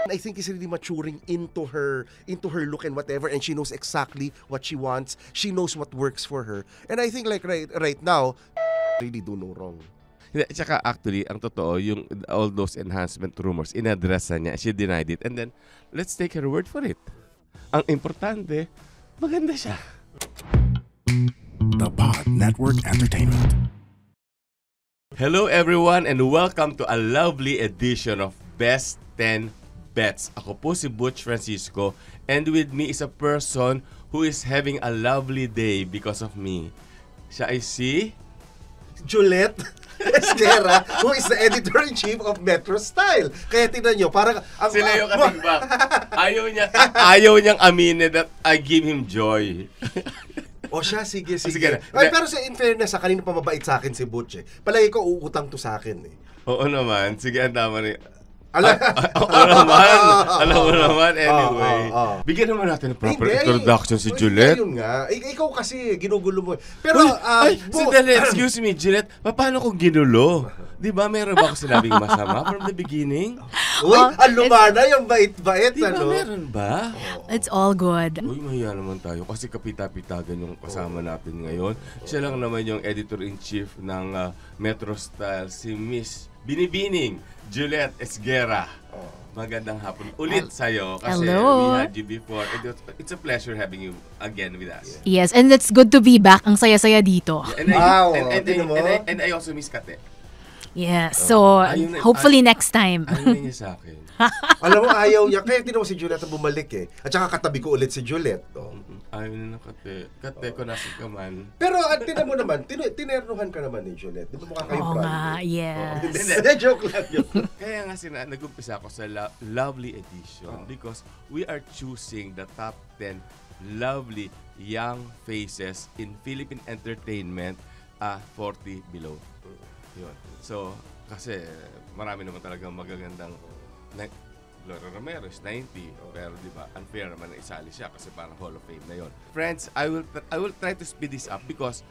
I think is really maturing into her look and whatever, and she knows exactly what she wants. She knows what works for her. And I think like right now, really do no wrong. Tsaka actually, ang totoo, yung all those enhancement rumors, inaddressa niya, she denied it. And then, let's take her word for it. Ang importante, maganda siya. The Pod Network Entertainment. Hello everyone and welcome to a lovely edition of Best 10 Bets. Ako po si Butch Francisco and with me is a person who is having a lovely day because of me. Siya ay si Juliet Esguerra, who is the editor-in-chief of Metro Style. Kaya tingnan nyo, parang ang sila yung katimbang. Ayaw niyang aminin that I give him joy. O siya, sige. Sige. Ay, pero in fairness, kanina pa mabait sa akin si Butch eh. Palagi ko uutang to sa akin eh. Oo naman. Sige, ang tama rin. Alam mo naman, anyway. Bigyan naman natin ng proper introduction si Juliet. Yun nga. Ikaw kasi, ginugulo mo. Pero, sandali, excuse me, Juliet. Paano kung ginulo? Di ba meron ba ako sinabing masama from the beginning? Uy, lumana yung bait-bait. Di ba meron ba? It's all good. Uy, mahiya naman tayo kasi kapita-pitagan yung kasama natin ngayon. Siya lang naman yung editor-in-chief ng Metro Style, si Miss Binibining Juliet Esguerra. Magandang hapon ulit sa'yo kasi we had you before. It's a pleasure having you again with us. Yes, and it's good to be back. Ang saya-saya dito. And I also miss Kate. Yeah, so hopefully next time. Ayaw niya sa akin. Alam mo, ayaw niya. Kaya tinaw si Juliet na bumalik eh. At saka katabi ko ulit si Juliet. Ayaw niya na Kate. Kate ko nasa kaman. Pero tinan mo naman, tinernuhan ka naman ni Juliet. Di ba mukha kayong nga, yes. Joke lang yun. Kaya nga nag-umpisa ako sa lovely edition because we are choosing the top 10 lovely young faces in Philippine entertainment 40 below. Yun. So, kasi marami naman talagang magagandang Gloria Romero is 90, pero di ba unfair naman na isali siya kasi parang Hall of Fame na yon. Friends, I will try to speed this up because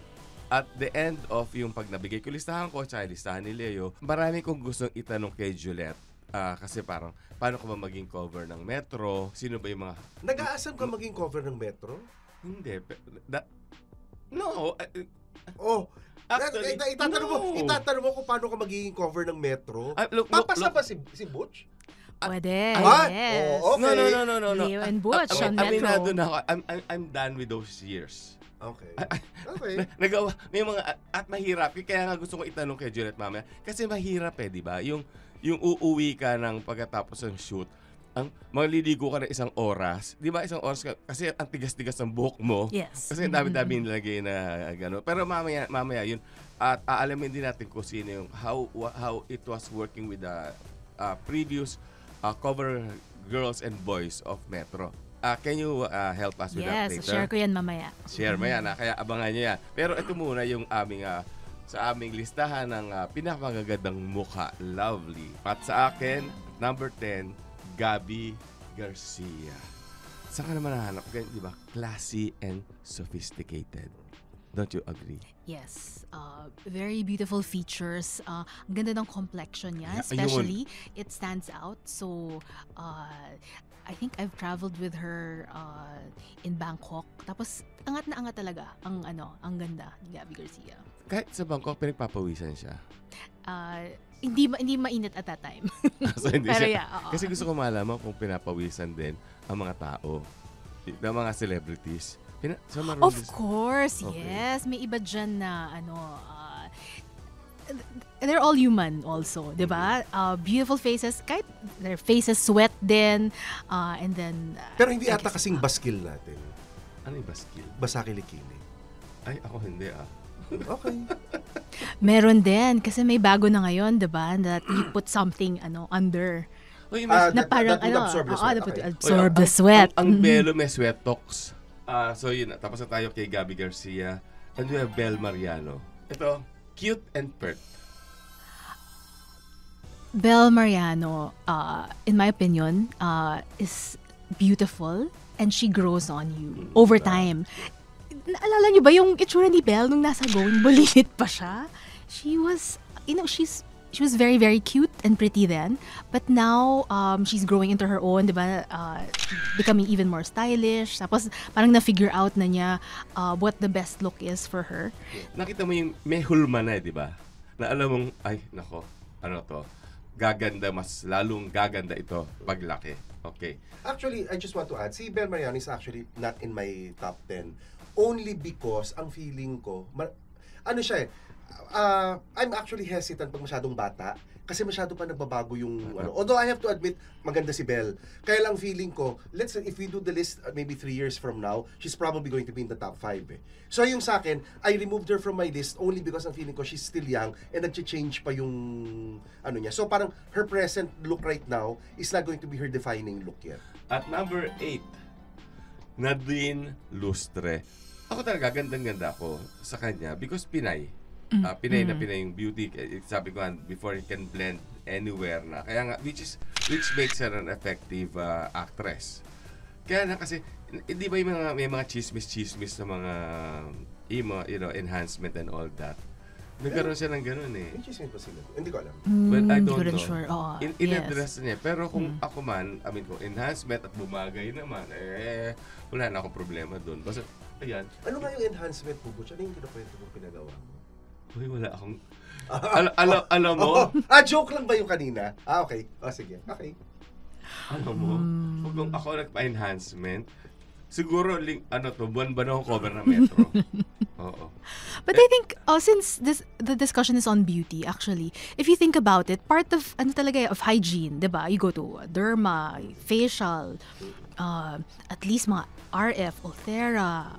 at the end of yung pag nabigay ko listahan ko at listahan ni Leo, marami kong gustong itanong kay Juliet. Kasi parang, paano ka ba maging cover ng Metro? Sino ba yung mga... Nag-aasam ka maging cover ng Metro? Hindi. No. Actually, itatanong mo kung paano ka magiging cover ng Metro. Papasa ba si Butch? Pwede. Yes. Okay. No. Leo and Butch on Metro. I'm done with those years. Okay. Nagawa, may mga, at mahirap. Kaya nga gusto ko itanong kay Juliet mamaya. Kasi mahirap di ba? Yung uuwi ka ng pagkatapos ng shoot, maliligo ka ng isang oras. Di ba isang oras ka, kasi ang tigas-tigas ng buhok mo. Yes. Kasi dami-dami nilagay na gano'n. Pero mamaya yun, at aalamin din natin kung sino yung, how it was working with the previous cover girls and boys of Metro. Can you help us with that later? Yes, share ko yan mamaya. Share mo yan, kaya abangan nyo yan. Pero ito muna yung aming sa aming listahan ng pinakamagagandang mukha, lovely. At sa akin, number 10, Gabby Garcia. Saan ka naman nahanap? Di ba? Classy and sophisticated. Don't you agree? Yes. Very beautiful features. Ang ganda ng complexion niya. Especially, it stands out. So, I think I've traveled with her in Bangkok. Tapos, angat na angat talaga ang ganda ni Gabby Garcia. Kahit sa Bangkok, pinagpapawisan siya. Hindi mainit at that time. So, hindi pero siya. Kasi gusto ko malaman kung pinapawisan din ang mga tao, ng mga celebrities. Of course, okay. Yes. May iba dyan na they're all human also, di ba? Beautiful faces, kahit their faces sweat din, and then... Pero hindi ata kasing baskil natin. Ano yung baskil? Basakili-kili. Ay, ako hindi Okay. Meron din, kasi may bago na ngayon, di ba? That you put something under. Na parang absorb the sweat. Ang Belo may sweat talks. So yun, tapos na tayo kay Gabby Garcia. And we have Bel Mariano. Ito, cute and pert. Bel Mariano, in my opinion, is beautiful and she grows on you over time. Naalala niyo ba yung itsura ni Bel nung nasa Going Bulilit pa siya? She was, she's she was very, very cute and pretty then. But now, she's growing into her own, di ba? Becoming even more stylish. Tapos, parang na-figure out na niya what the best look is for her. Nakita mo yung may hulma na, di ba? Na alam mong, ay, nako, ano to? Gaganda, mas lalong gaganda ito paglaki. Okay. Actually, I just want to add, si Bel Mariano is actually not in my top 10. Only because, ang feeling ko, ano siya I'm actually hesitant pag masyadong bata. Kasi masyado pa nagbabago yung ano. Although I have to admit, maganda si Belle. Kaya lang feeling ko, let's say if we do the list maybe 3 years from now, she's probably going to be in the top 5 eh. So yung sa akin, I removed her from my list only because ang feeling ko she's still young and nag-change pa yung ano niya. So parang her present look right now is not going to be her defining look yet. At number 8, Nadine Lustre. Ako talaga, gandang-ganda ako sa kanya because Pinay. Pinay na Pinay yung beauty. Sabi ko before, it can blend anywhere na. Kaya nga, which makes her an effective actress. Kaya na kasi, hindi ba yung may mga chismis na mga enhancement and all that. Nagkaroon siya ng ganun eh. May chismis pa sila? Hindi ko alam. Well, I don't know. Sure. In-address niya. Pero kung ako man, kung enhancement at bumagay naman, wala na akong problema doon. Basta, ayan. Ano nga yung enhancement po, Butch? Ano yung kinukwento mong pinagawa mo? Uy, wala akong... alam mo? Joke lang ba yung kanina? Okay. Sige. Okay. Alam mo? Kung ako nagpa-enhancement, siguro, buwan ba na akong cover ng Metro? Oo. But I think, since the discussion is on beauty, actually, if you think about it, part of, of hygiene, di ba? You go to derma, facial, at least mga RF, Ulthera,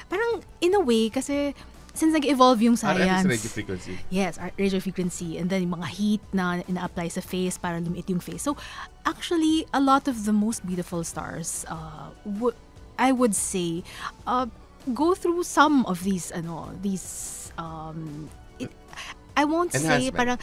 parang in a way, kasi since nag-evolve yung science. RF is radio frequency. Yes, radio frequency. And then yung mga heat na ina-apply sa face para lumiit yung face. So, actually, a lot of the most beautiful stars, I would say, go through some of these, I won't say parang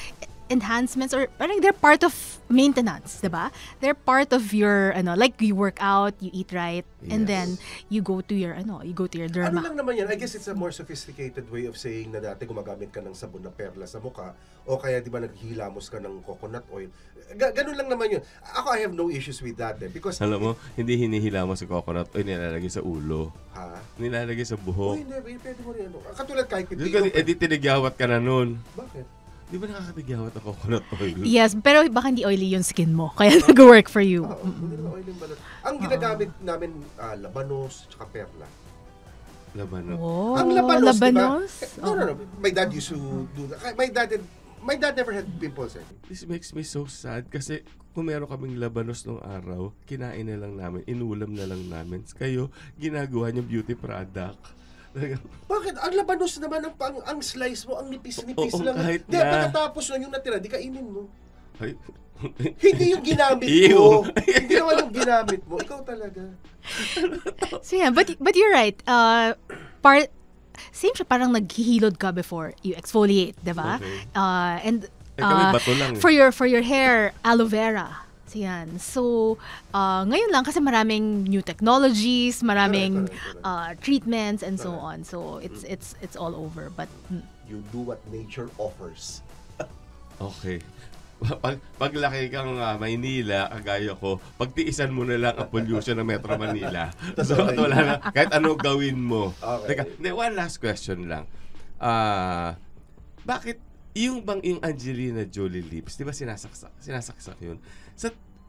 enhancements or parang they're part of maintenance, diba? They're part of your like you work out, you eat right, and then you go to your derma. Ano lang naman yan? I guess it's a more sophisticated way of saying na dati gumagamit ka ng sabon na perla sa mukha o kaya di ba naghihilamos ka ng coconut oil. Ganun lang naman yun. Ako, I have no issues with that because alam mo, hindi hinihilamos sa coconut oil, nilalagay sa ulo. Ha? Nilalagay sa buhok. Hindi, pwede mo rin katulad kahit Di tinigyawat ka na nun. Bakit? Di ba nakakatigyawat ang coconut oil? Yes, pero baka hindi oily yung skin mo. Kaya nag-work for you. Hindi naman oil yung balot. Ang ginagamit namin, labanos, tsaka perla. Labanos? Oh, Ang labanos, labanos? Diba? No. My dad used to do that. My dad never had pimples eh. This makes me so sad kasi kung meron kaming labanos nung araw, kinain na lang namin, inulam na lang namin. Kayo, ginagawa niyo beauty product. Bakit? Ang labanos naman, ang slice mo, ang nipis-nipis lang. Kahit Di, na. pagkatapos lang yung natira, di kainin mo. Ay. Hindi yung ginamit mo. Hindi naman yung ginamit mo. Ikaw talaga. So yeah, but you're right. Same siya, parang naghihilod ka before you exfoliate, diba? Okay. And kami bato lang. for your hair, aloe vera. So yan. So ngayon lang kasi maraming new technologies, maraming treatments and so on. So it's all over. But You do what nature offers. Okay. Paglaki kang Maynila, kagaya ko, pagtiisan mo na lang ang pollution ng Metro Manila. So, wala na, kahit ano gawin mo. Okay. Teka, one last question lang. Bakit yung Angelina Jolie lips, di ba sinasaksak yun?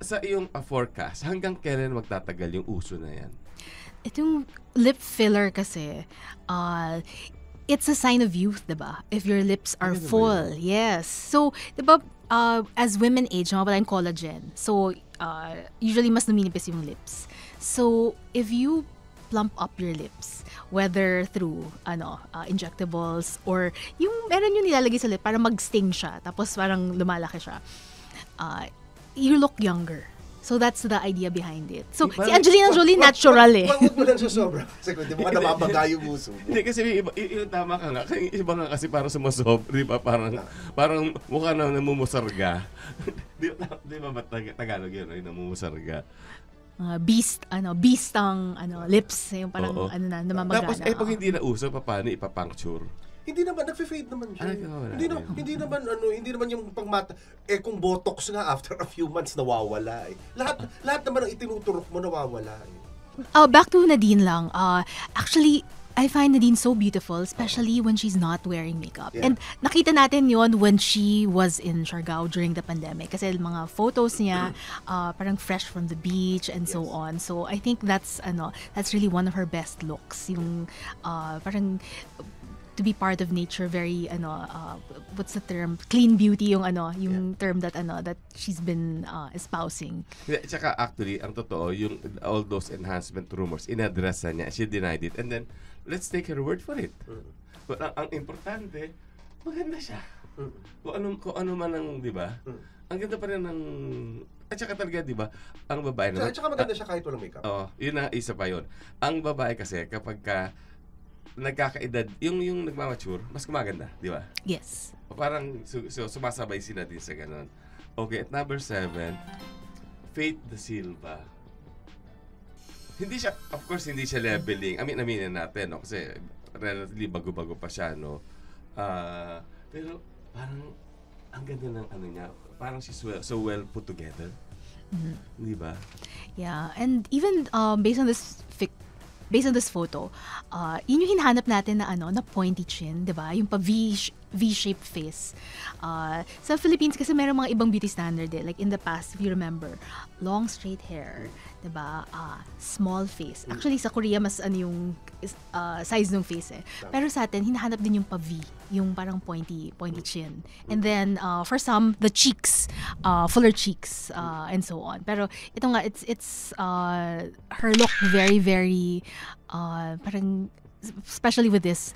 Sa iyong forecast, hanggang kailan magtatagal yung uso na yan? itong lip filler kasi, it's a sign of youth, diba? If your lips are full. Yes. So, diba, as women age, nawawala yung collagen. So, usually mas numinipis yung lips. So, if you plump up your lips, whether through injectables or yung meron yung nilalagay sa lip para mag-sting siya, tapos parang lumalaki siya, you look younger. So that's the idea behind it. So si Angelina Jolie natural eh. Huwag mo lang susobra. Kasi kung di mo ka nababaga yung uso mo. Hindi kasi yung tama ka nga. Iba nga kasi parang sumasob, di ba? Parang mukha na namumusarga. Di ba Tagalog yun? Ay, namumusarga. Beast ang lips, yung parang namamagana. Tapos pag hindi na uso, paano ipapuncture? Hindi naman, nagfe-fade naman siya. Wala Hindi naman yung pangmata. Kung botox nga, after a few months, nawawala eh. Lahat naman ang itinuturok mo, nawawala eh. Back to Nadine lang. Actually, I find Nadine so beautiful, especially when she's not wearing makeup. Yeah. And nakita natin yon when she was in Siargao during the pandemic. Kasi mga photos niya, parang fresh from the beach and so Yes. on. So I think that's really one of her best looks. Yung parang to be part of nature, very what's the term? Clean beauty yung term that she's been espousing. Tsaka actually, ang totoo, yung all those enhancement rumors, inaddressa niya, she denied it. And then, let's take her word for it. But ang importante, maganda siya. Kung ano man ang, di ba? Ang ganda pa rin ng... At saka talaga, di ba? Ang babae naman... Tsaka maganda siya kahit walang makeup. Oo, yun na, isa pa yun. Ang babae kasi, kapag ka nagkakaedad, yung nagmamature, mas gumaganda, di ba? Yes. Parang sumasabay sila din sa ganun. Okay, at number 7, Faith Da Silva. Hindi siya, of course, hindi siya leveling. Aminin natin, no? Kasi relatively bago-bago pa siya, no? Pero parang ang ganda ng ano niya. Parang she's so well put together. Di ba? Yeah, and even based on this photo, yun yung hinahanap natin na pointy chin, 'di ba? Yung pa V-shaped face. Sa Philippines kasi meron mga ibang beauty standard eh. Like in the past, if you remember, long straight hair, 'di ba? Small face. Actually sa Korea mas yung size ng face eh. Pero sa atin hinahanap din yung pa V, yung parang pointy chin. And then for some, the cheeks, fuller cheeks and so on. Pero ito nga it's her look very very parang especially with this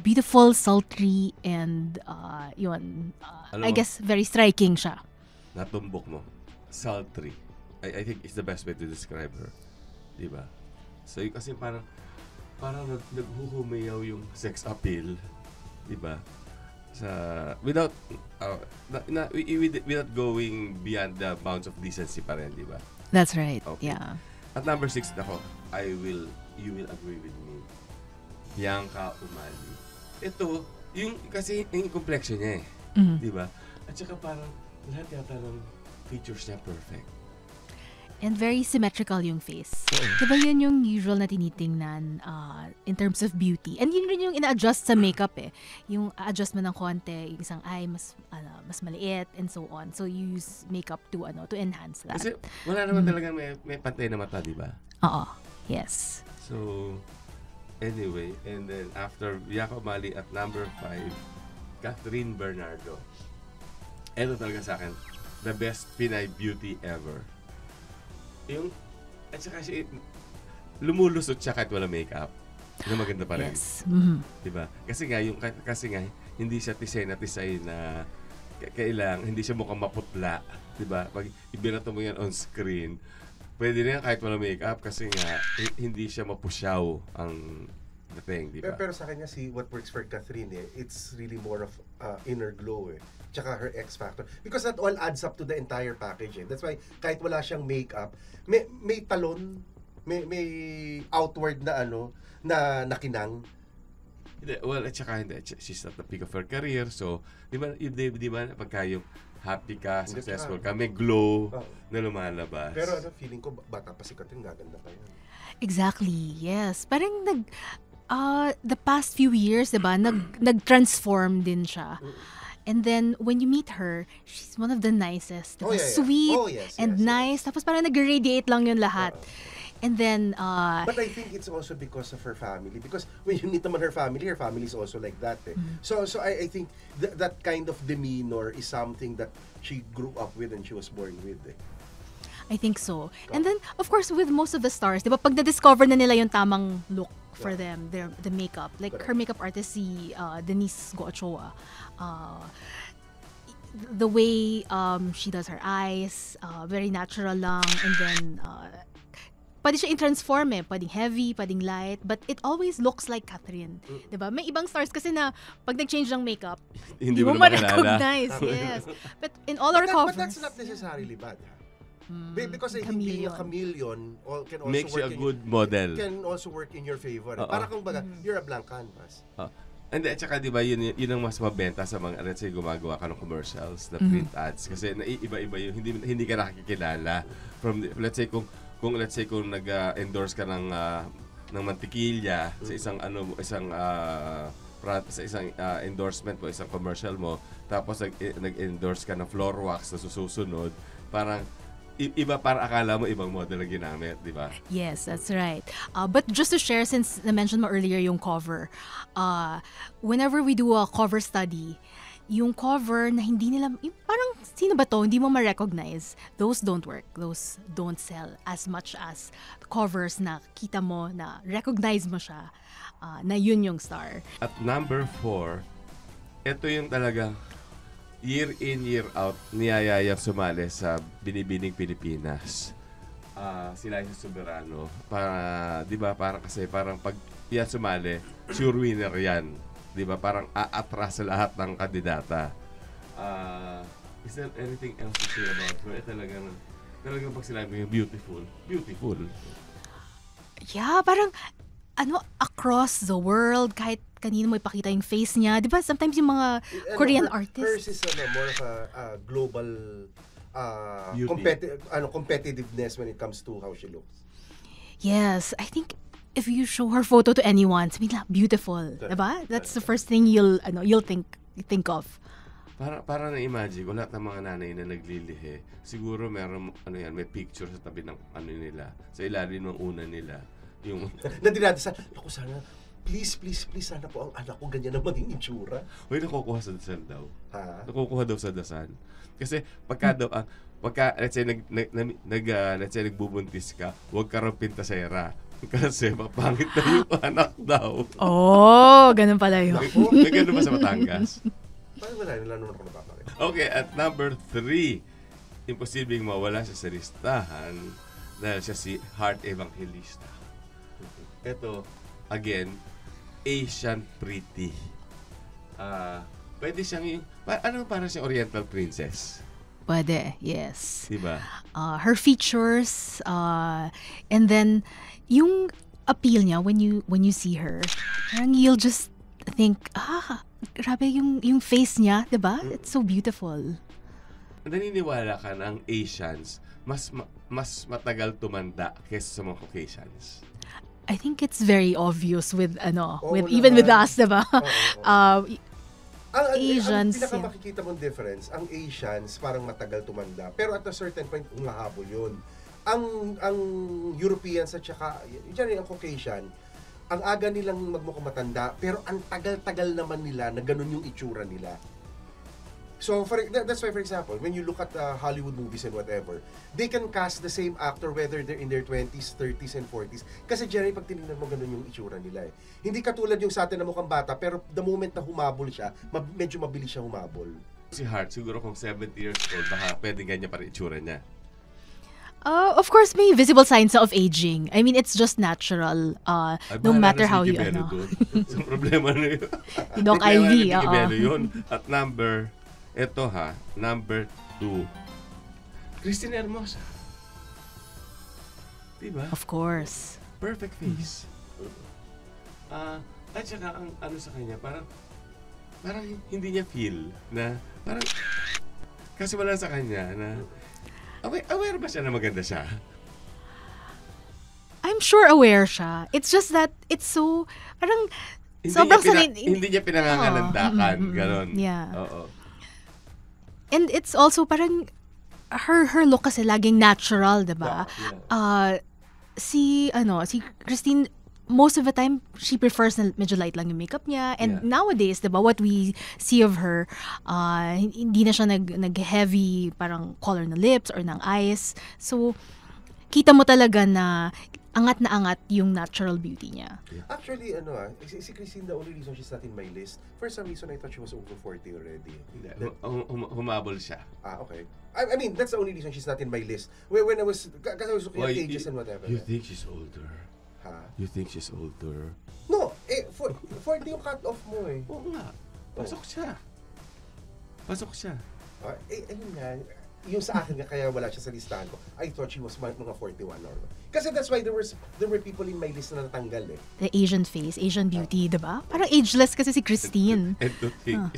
beautiful, sultry, and I guess very striking siya. Natumbok mo. Sultry. I think it's the best way to describe her. Di ba? So, kasi parang naghuhumayaw yung sex appeal. Di ba? Without going beyond the bounds of decency pa rin, di ba? That's right. Okay. Yeah. At number 6 ako, you will agree with me. Bianca Umali. Ito, kasi yung complexion niya eh. Di ba? At saka parang lahat yata ng features niya perfect. And very symmetrical yung face. Diba yun yung usual na tinitingnan in terms of beauty. And yun rin yung ina-adjust sa makeup eh. Yung adjust mo ng konti, yung isang eye mas maliit and so on. So you use makeup to enhance that. Kasi wala naman talaga may pantay na mata, di ba? Oo. Yes. So, anyway, and then after Bianca Umali at number 5, Catherine Bernardo. Ito talaga sa akin, the best Pinay beauty ever. At saka siya, lumulusot siya kahit wala makeup. Na maganda pa rin. Yes. Diba? Kasi nga, hindi siya tisay na kailang, hindi siya mukhang maputla. Diba? Pag ibinato mo yan on screen, pwede rin kahit wala makeup kasi nga, hindi siya mapusyaw ang dating, diba? Pero sa kanya, what works for Catherine it's really more of inner glow eh. Tsaka her X factor. Because that all adds up to the entire package eh. That's why, kahit wala siyang makeup, may talon, may outward na na nakinang. Well, at saka hindi. She's at the peak of her career. So, di ba pagka yung happy ka, successful ka, may glow na lumalabas. Pero feeling ko, bata pa si Catherine, gaganda pa yan. Exactly, yes. Parang the past few years, diba, nag-transform din siya. And then, when you meet her, she's one of the nicest. Diba? Sweet and nice. Tapos parang nag-radiate lang yun lahat. And then... But I think it's also because of her family. Because when you meet naman her family is also like that. Eh. So I think that kind of demeanor is something that she grew up with and she was born with. Eh. I think so. And then, of course, with most of the stars, di ba, pag na-discover na nila yung tamang look for them, the makeup. Like, her makeup artist, si Denise Goa-Ochoa. The way she does her eyes, very natural lang. And then, pwede siya i-transform eh. Pwedeng heavy, pwedeng light. But it always looks like Catherine. Diba? May ibang stars kasi na pag nag-change ng makeup, hindi mo ma-recognize. Yes. But in all our covers... But that's not necessarily bad. Because I think being a chameleon can also makes work you a good model. Can also work in your favor. Para kung baga, you're a blank canvas. And at saka, di ba, yun ang mas mabenta sa mga, let's say, gumagawa ka ng commercials na print ads. Kasi iba-iba yun, hindi ka nakikilala. From, let's say, kung nag-endorse ka ng mantikilya sa isang endorsement mo, isang commercial mo, tapos nag-endorse ka ng floor wax na susunod, parang iba, para akala mo ibang model na ginamit, di ba? Yes, that's right. But just to share, since na-mention mo earlier yung cover, whenever we do a cover study, yung cover na hindi nila, yung parang sino ba to, hindi mo ma-recognize, those don't work. Those don't sell as much as covers na kita mo, na recognize mo siya, na yun yung star. At number 4, ito yung talagang year in, year out, niyayayang sumali sa Binibining Pilipinas. Sila yung Soberano. Para, di ba, parang kasi, parang pag yan sumali, sure winner yan. Di ba, parang aatras sa lahat ng kandidata. Is there anything else to say about her? Talagang pag sinabi yung beautiful. Yeah, parang, across the world, kahit kanino mo ipakita yung face niya. Di ba, sometimes yung mga Korean artists. Hers is more of a global competitiveness when it comes to how she looks. Yes, I think if you show her photo to anyone, sabihin nila, beautiful. Diba? That's the first thing you'll think of. Para na-imagine ko, lahat ng mga nanay na naglilihi, siguro meron, may picture sa tabi ng nila, sa ilalim ng una nila. Yung Nadinadasan, ako sana, please, sana po ang anak ko ganyan na maging itsura. Uy, nakukuha sa dasal daw. Ha? Nakukuha daw sa dasal. Kasi pagka let's say let's say nagbubuntis ka, huwag ka raw pintasera. Kasi mapangit na yung anak daw. Oh, ganun pala yun. May ganun ba sa Batangas? Parang wala, nila naman ako napapakit. Okay, at number 3, imposibleng mawala siya sa listahan dahil siya si Heart Evangelista. Ito, again, Asian pretty. Pwede siyang parang siyang Oriental princess. Pwede, yes. Diba? Her features, and then yung appeal niya when you see her, parang you'll just think, grabe yung face niya, diba? It's so beautiful. Naniniwala ka na ang Asians mas matagal tumanda kaysa sa mga Caucasians? I think it's very obvious with naman. with us, diba? Ang Asians. pinakamakikita mong difference, ang Asians parang matagal tumanda. Pero at a certain point, umahabol yun. Ang Europeans at saka, ang Caucasian, ang aga nilang magmukhang matanda, pero ang tagal-tagal naman nila na ganun yung itsura nila. So, that's why, for example, when you look at Hollywood movies and whatever, they can cast the same actor whether they're in their 20s, 30s, and 40s. Kasi, Jerry, pag tinignan mo, ganun yung itsura nila eh. Hindi katulad yung sa atin na mukhang bata, pero the moment na humabol siya, medyo mabilis siya humabol. Si Heart, siguro kung 70 years old, baka pwedeng ganyan pa rin itsura niya. Of course, may visible signs of aging. I mean, it's just natural. No matter how you, So, problema na yun. Doc Ivy, yun. At number 2. Christine Hermosa. Diba? Of course. Perfect face. At saka ang sa kanya, parang hindi niya feel na, parang, kasi wala sa kanya na, aware ba siya na maganda siya? I'm sure aware siya. It's just that it's so, parang, hindi niya pinangangalandakan, ganon. Yeah. Oo. And it's also parang, her look kasi laging natural, diba? Yeah. Si Christine, most of the time, she prefers na medyo light lang yung makeup niya. And nowadays, diba, what we see of her, hindi na siya nag-heavy parang color ng lips or ng eyes. So, kita mo talaga na angat na angat yung natural beauty niya. Actually, si Christine, the only reason she's not in my list, for some reason I thought she was over 40 already. Humabol siya. Okay. I mean, that's the only reason she's not in my list. When I was, kasi I was looking at ages and whatever. You think she's older? Ha? You think she's older? No, 40 yung cut-off mo eh. Oo nga. Pasok siya. Ayun nga. yung sa akin nga kaya wala siya sa listahan ko, I thought she was mga 41 or kasi that's why there were people in my list na natanggal eh. The Asian face, Asian beauty, di ba? Parang ageless kasi si Christine. And to think,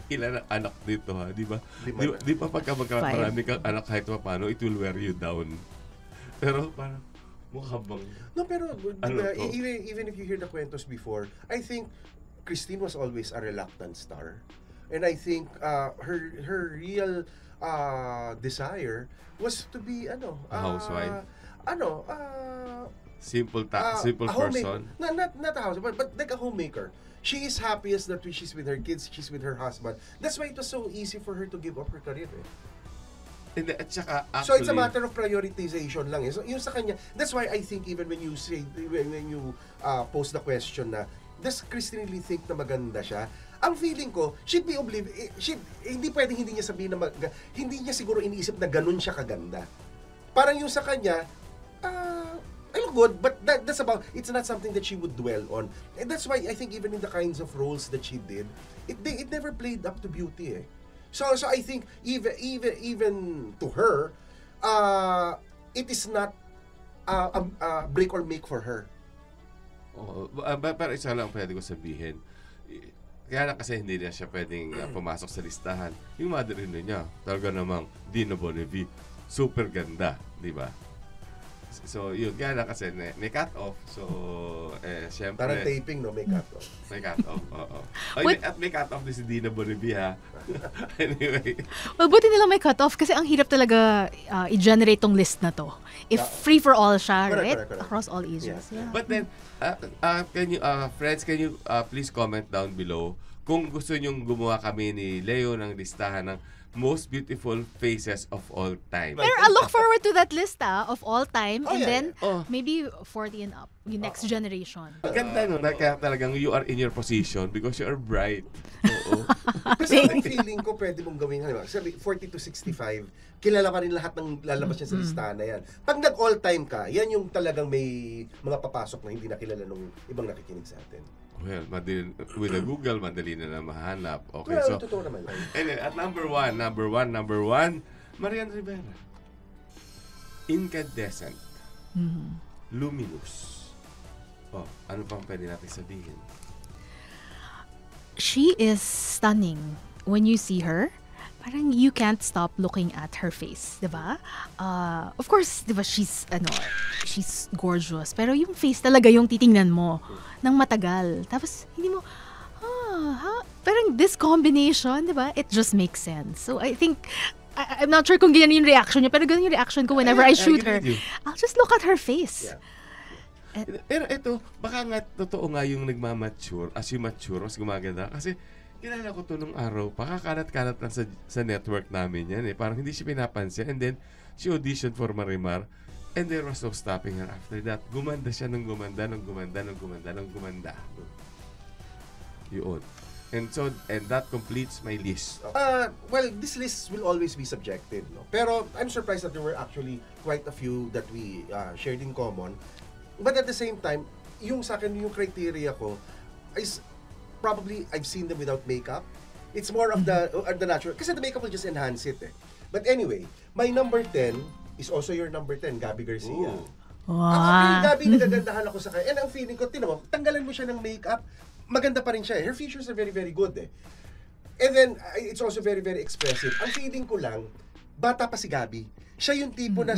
ilan ang anak dito ha, di ba? Lima na. Di ba pagka marami kang anak kahit pa paano, it will wear you down. Pero parang mukha bang... No, pero Ano diba, to? even if you hear the kwentos before, I think Christine was always a reluctant star. And I think her real desire was to be A housewife? Simple a homemaker. person. Not a housewife, but like a homemaker. She is happiest that she's with her kids, she's with her husband. That's why it was so easy for her to give up her career. Eh. And at saka So it's a actually, matter of prioritization lang. So yung sa kanya, that's why I think even when you say, when you pose the question na, does Christine really think na maganda siya? Ang feeling ko, she'd be hindi pwedeng hindi niya sabihin na hindi niya siguro iniisip na ganun siya kaganda. Parang yung sa kanya, I look good, but that's about, it's not something that she would dwell on. And that's why I think even in the kinds of roles that she did, it never played up to beauty eh. So I think even to her, it is not a break or make for her. pero isa lang pwede ko sabihin. Kaya lang kasi hindi na siya pwedeng pumasok sa listahan. Yung mother-in-law niya, talaga namang Dina Bonnevie, super ganda, di ba? So, yun, kaya lang kasi may cut-off. So, syempre... Parang taping, no? May cut-off. May cut-off, oo. What? At may cut-off din si Dina Bonnevie, ha? Anyway. Well, buti nila may cut-off kasi ang hirap talaga i-generate tong list na to. If free for all siya, Correct, right? correct. Across all ages. Yeah. Yeah. But then, can you, friends, can you please comment down below kung gusto nyong gumawa kami ni Leo ng listahan ng most beautiful faces of all time. Pero I look forward to that list of all time Oh, and yeah, then yeah. Oh. maybe 40 and up, yung next generation. Ganda no, na kaya talagang you are in your position because you are bright. Oo. Kasi ang feeling ko pwede mong gawin, halimbawa, sabi 40 to 65, kilala pa rin lahat ng lalabas niya sa listahan na yan. Pag nag-all time ka, yan yung talagang may mga papasok na hindi nakilala nung ibang nakikinig sa atin. Well, madali, with the Google, madali na mahanap. Okay, Well, so, totoo naman. anyway, at number one, Marian Rivera. Incandescent. Luminous. Oh, ano pang pwede natin sabihin? She is stunning when you see her. Parang you can't stop looking at her face, 'di ba? Of course, 'di ba, she's gorgeous, pero yung face talaga yung titingnan mo ng matagal. Tapos hindi mo parang this combination, 'di ba? It just makes sense. So I think I'm not sure kung ganyan yung reaction niya, pero ganyan yung reaction ko whenever I shoot her. agree with you. I'll just look at her face. Yeah. Pero ito, baka nga totoo nga yung nagmamature, as you mature, mas gumaganda. Kasi kilala ko to nung araw, pakakalat-kalat lang sa network namin yan eh. Parang hindi siya pinapansin. And then, she auditioned for Marimar. And there was no stopping her after that. Gumanda siya ng gumanda. Yun. And that completes my list. Well, this list will always be subjective, no? Pero I'm surprised that there were actually quite a few that we shared in common. But at the same time, yung sa akin, yung criteria ko is probably I've seen them without makeup. It's more of the natural. Kasi the makeup will just enhance it eh. But anyway, my number 10 is also your number 10, Gabby Garcia. Ooh. Actually, Gabby, nagagandahan ako sa kanya. And ang feeling ko, tinan mo, tanggalan mo siya ng makeup, maganda pa rin siya eh. Her features are very, very good eh. And then, it's also very, very expressive. Ang feeling ko lang, bata pa si Gabby. Siya yung tipo na,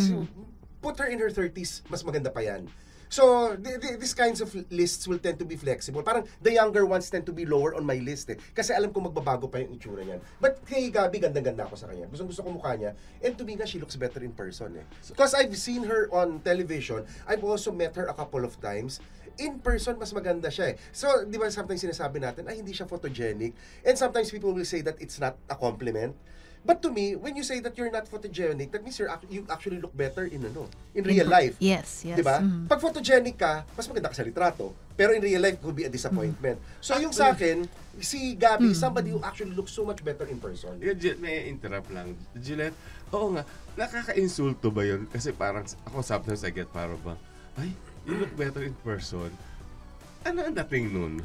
put her in her 30s, mas maganda pa yan. So, these kinds of lists will tend to be flexible. Parang the younger ones tend to be lower on my list eh. Kasi alam ko magbabago pa yung itsura niyan. But kay Gabby, gandang-ganda ako sa kanya. Gusto ko mukha niya. And to me nga, she looks better in person eh. Because I've seen her on television. I've also met her a couple of times. In person, mas maganda siya eh. So, di ba sometimes sinasabi natin, ay hindi siya photogenic. And sometimes people will say that it's not a compliment. But to me, when you say that you're not photogenic, that means you actually look better in real life. Yes. Diba? Pag photogenic ka, mas maganda ka sa litrato. Pero in real life, could be a disappointment. So yung sa akin, si Gabby, somebody who actually looks so much better in person. May interrupt lang. Gillette, oo nga, nakaka-insulto ba yun? Kasi parang ako sometimes I get parang ba, ay, you look better in person. Ano ang dating nun?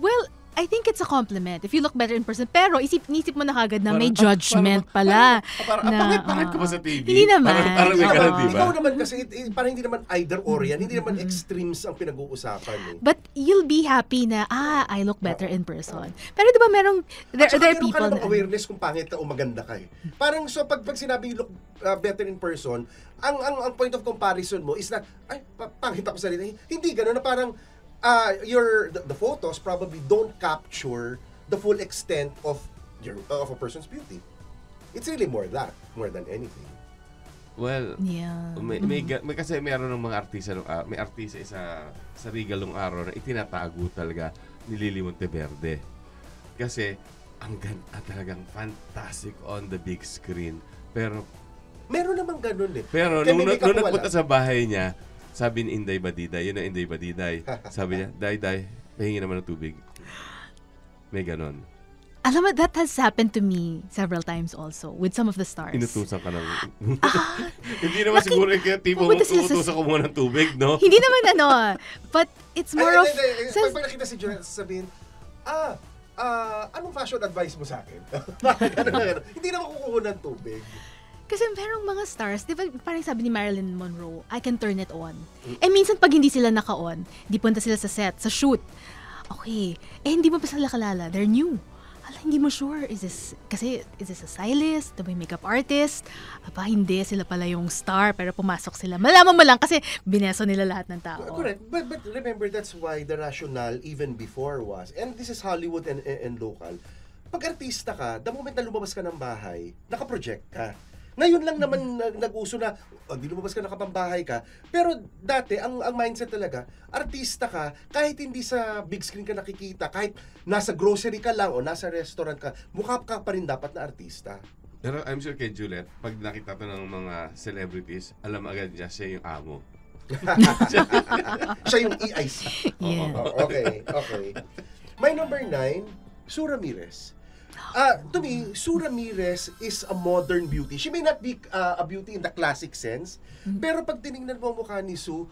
Well, I think it's a compliment if you look better in person. Pero isip mo na kagad na may Parang- judgment pala. Parang, pangit ko ba sa TV? Hindi naman. Parang may ganun, di ba? Ikaw naman kasi, parang hindi naman either or yan. Hindi naman extremes ang pinag-uusapan. Eh. But you'll be happy na, I look better in person. Pero di ba merong, there At saka are meron people ka namang na, awareness kung pangit ka o maganda ka eh. Parang so pag sinabi you look better in person, ang point of comparison mo is na, pangit ako sa sarili. Hindi gano'n na parang the photos probably don't capture the full extent of a person's beauty. It's really more than anything. Well, yeah. may kasi meron ng mga artista, may artista sa Regal nung araw na itinatago talaga ni Lily Monteverde. Kasi ang ganda talagang fantastic on the big screen. Pero Meron namang ganun eh. Pero Kaya nung may makeup nagpunta wala. sa bahay niya, sabi ni Inday Badiday, yun ang Inday Badiday. Sabi niya, Day, pahingi naman ng tubig. May ganon. Alam mo, that has happened to me several times also with some of the stars. Inutusan ka ng... Hindi naman siguro yung tipo pumunta sila sa- utusan ko muna ng tubig, no? Hindi naman but it's more of... Pag nakita si Juliet, sasabihin, anong fashion advice mo sa akin? Ganun. Hindi naman kukuha ng tubig. Kasi merong mga stars, di ba parang sabi ni Marilyn Monroe, I can turn it on. Minsan pag hindi sila naka-on, di punta sila sa set, sa shoot. Okay, hindi mo pa sila kalala, they're new. Hindi mo sure, is this a stylist? Ito ba yung makeup artist? Hindi, sila pala yung star, pero pumasok sila. Malaman mo lang kasi bineso nila lahat ng tao. Correct. But remember, that's why the rationale even before was, and this is Hollywood and local, pag artista ka, the moment na lumabas ka ng bahay, nakaproject ka. Ngayon lang naman nag-uso na, di lumabas ka, nakapambahay ka. Pero dati, ang mindset talaga, artista ka, kahit hindi sa big screen ka nakikita, kahit nasa grocery ka lang o nasa restaurant ka, mukha ka pa rin dapat na artista. Pero I'm sure kay Juliet, pag nakita to ng mga celebrities, alam agad niya siya yung amo. Siya yung EIC. Yeah. Okay. My number 9, Sue Ramirez. To me, Sue Ramirez is a modern beauty. She may not be a beauty in the classic sense, pero pag tinignan mo ang mukha ni Sue,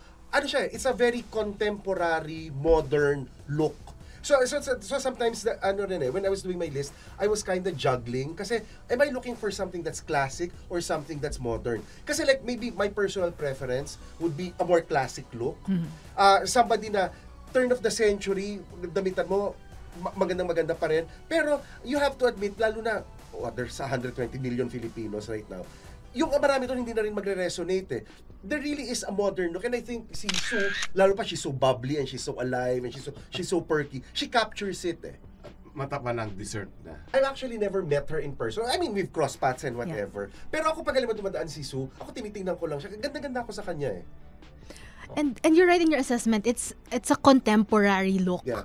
it's a very contemporary, modern look. So sometimes, when I was doing my list, I was kind of juggling. Kasi, am I looking for something that's classic or something that's modern? Kasi like, maybe my personal preference would be a more classic look. Somebody na turn of the century, damitan mo, magandang-maganda pa rin. Pero, you have to admit, lalo na, there's 120 million Filipinos right now. Yung marami doon hindi na rin magre-resonate eh. There really is a modern look. And I think si Sue, lalo pa she's so bubbly and she's so alive and she's so perky. She captures it eh. Mata pa ng dessert na. I've actually never met her in person. I mean, we've crossed paths and whatever. Pero ako pag alam mo dumadaan si Sue, ako tinitingnan ko lang siya. Ganda-ganda ako sa kanya eh. And you're right in your assessment. It's a contemporary look. Yeah.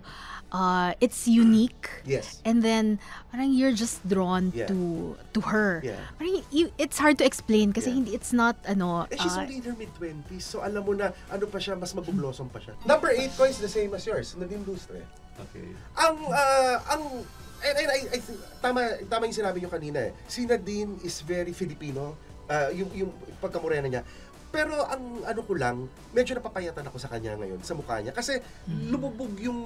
It's unique. Yes. And then parang you're just drawn Yeah. to her. Yeah. Parang it's hard to explain kasi Yeah. it's not And she's only in her mid-20s, so alam mo na, pa siya, mas mag-blossom pa siya. Number 8 ko is the same as yours, Nadine Lustre. Okay. I think, tama yung sinabi niyo kanina eh. Si Nadine is very Filipino, yung pagkamorena niya. Pero ang ko lang, medyo napapayatan ako sa kanya ngayon, sa mukha niya. Kasi lumubog yung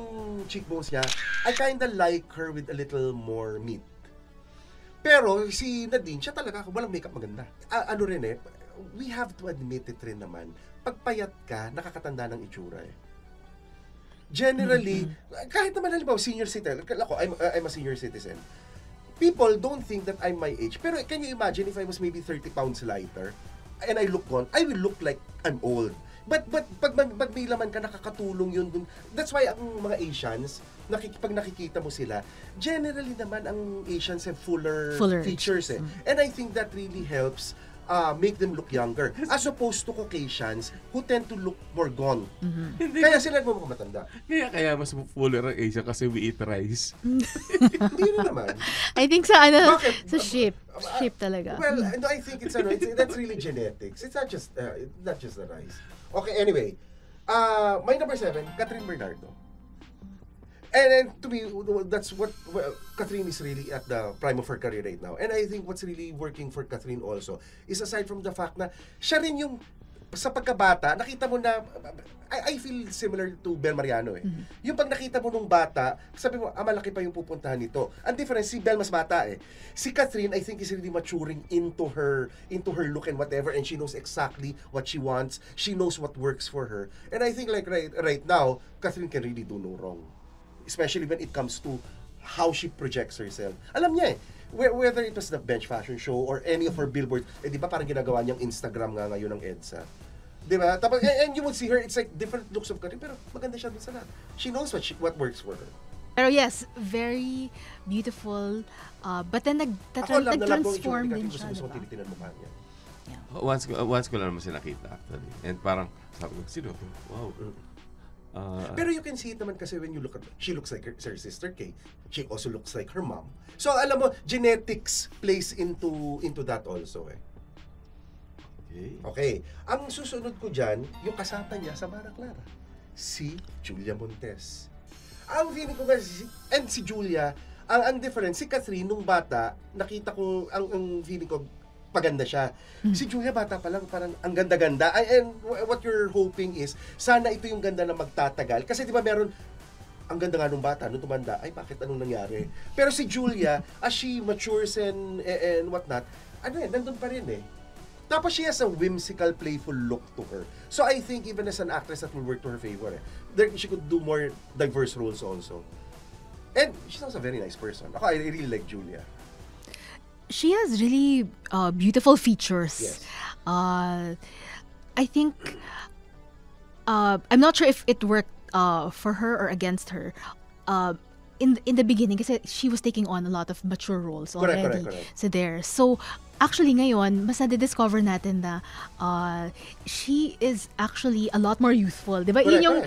cheekbones niya. I kinda like her with a little more meat. Pero si Nadine, siya talaga, walang makeup maganda. We have to admit it rin naman. Pagpayat ka, nakakatanda ng itsura eh. Generally, kahit naman halimbawa, senior citizen, ako, I'm a senior citizen. People don't think that I'm my age. Pero can you imagine if I was maybe 30 pounds lighter, and I look gone, I will look like I'm old. But pag may laman ka, nakakatulong yun dun. That's why ang mga Asians, pag nakikita mo sila, generally naman ang Asians have fuller features eh. And I think that really helps make them look younger. As opposed to Caucasians who tend to look more gone. Kaya sila matanda. Kaya mas fuller ang Asia kasi we eat rice. Hindi na naman. I think sa Bakit? sa shape talaga. Well, I think that's really genetics. It's not just the rice. Okay, anyway. My number 7, Catherine Bernardo. And to me, that's what Catherine is really at the prime of her career right now. And I think what's really working for Catherine also is aside from the fact na siya rin yung sa pagkabata, nakita mo na, I feel similar to Bel Mariano eh. Yung pag nakita mo nung bata, sabi mo, malaki pa yung pupuntahan nito. Ang difference, si Bel mas bata eh. Si Catherine, I think is really maturing into her look and whatever, and she knows exactly what she wants. She knows what works for her. And I think like right now, Catherine can really do no wrong. Especially when it comes to how she projects herself. Alam niya eh, whether it was the Bench Fashion Show or any of her billboards, di ba parang ginagawa niyang Instagram nga ngayon ng EDSA. Di ba? Tapos, and you would see her, it's like different looks of Catherine, pero maganda siya dun sa lahat. She knows what works for her. Pero yes, very beautiful. But then nag-transform din siya, gusto diba? tinitingnan mo pa niya. Once ko lang naman siya nakita actually. And parang, sabi ko, sino to? Wow. Pero you can see it naman kasi when you look at, she looks like her sister Kay. She also looks like her mom. So alam mo, genetics plays into that also eh. Okay. Ang susunod ko dyan, yung kasama niya sa Mara Clara, si Julia Montes. Ang feeling ko kasi, and si Julia, ang difference, si Catherine nung bata, nakita ko, ang feeling ko, paganda siya. Si Julia, bata pa lang, parang ang ganda-ganda. And what you're hoping is, sana ito yung ganda na magtatagal. Kasi di ba meron, ang ganda nga nung bata, nung tumanda, ay bakit anong nangyari? Pero si Julia, as she matures and whatnot, nandun pa rin eh. Tapos she has a whimsical, playful look to her. So I think even as an actress, that will work to her favor eh. She could do more diverse roles also. And she's also a very nice person. Ako, I really like Julia. She has really beautiful features. Yes. I think I'm not sure if it worked for her or against her. In the beginning, kasi she was taking on a lot of mature roles already. Correct. So actually ngayon, mas na-discover natin na she is actually a lot more youthful, 'di ba? Yun yung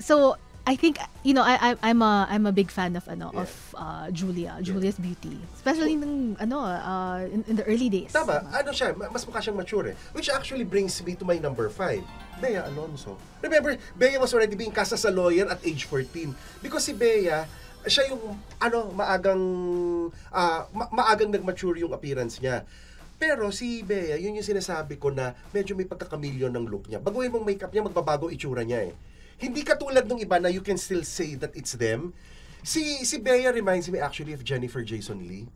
so I think I'm a big fan of Julia's beauty, especially in the early days. Tama, siya, mas mukha siyang mature eh. Which actually brings me to my number 5, Bea Alonzo. Remember, Bea was already being cast as a lawyer at age 14 because si Bea, siya yung maagang nag-mature yung appearance niya. Pero si Bea, yun yung sinasabi ko na medyo may pagkakamilyon ng look niya. Baguhin mong makeup niya, magbabago itsura niya eh. Hindi katulad ng iba na you can still say that it's them. Si Bea reminds me actually of Jennifer Jason Leigh.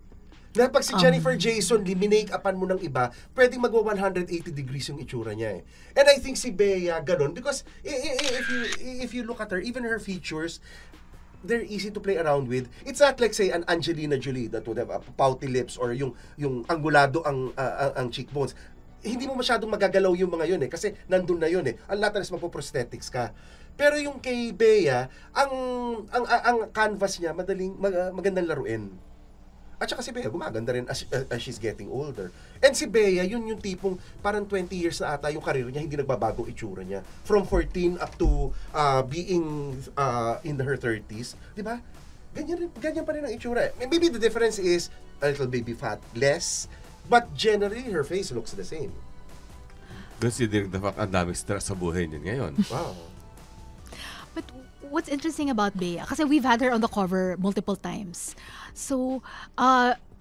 Na pag si Jennifer Jason Leigh, minake-upan mo ng iba, pwedeng magwa 180 degrees yung itsura niya eh. And I think si Bea ganun because if you look at her, even her features, they're easy to play around with. It's not like say an Angelina Jolie that would have pouty lips or yung angulado ang cheekbones. Hindi mo masyadong magagalaw yung mga yun eh kasi nandun na yun eh. Ang lahat na magpo-prosthetics ka. Pero yung kay Bea, ang canvas niya magandang laruin. At saka si Bea gumaganda rin as she's getting older. And si Bea, yun yung tipong parang 20 years na ata yung karir niya, hindi nagbabago itsura niya. From 14 up to being in her 30s. Di ba? Ganyan pa rin ang itsura. Maybe the difference is a little baby fat, less. But generally, her face looks the same. Considering the fact ang daming stress sa buhay niya ngayon. Wow. But what's interesting about Bea, kasi we've had her on the cover multiple times. So,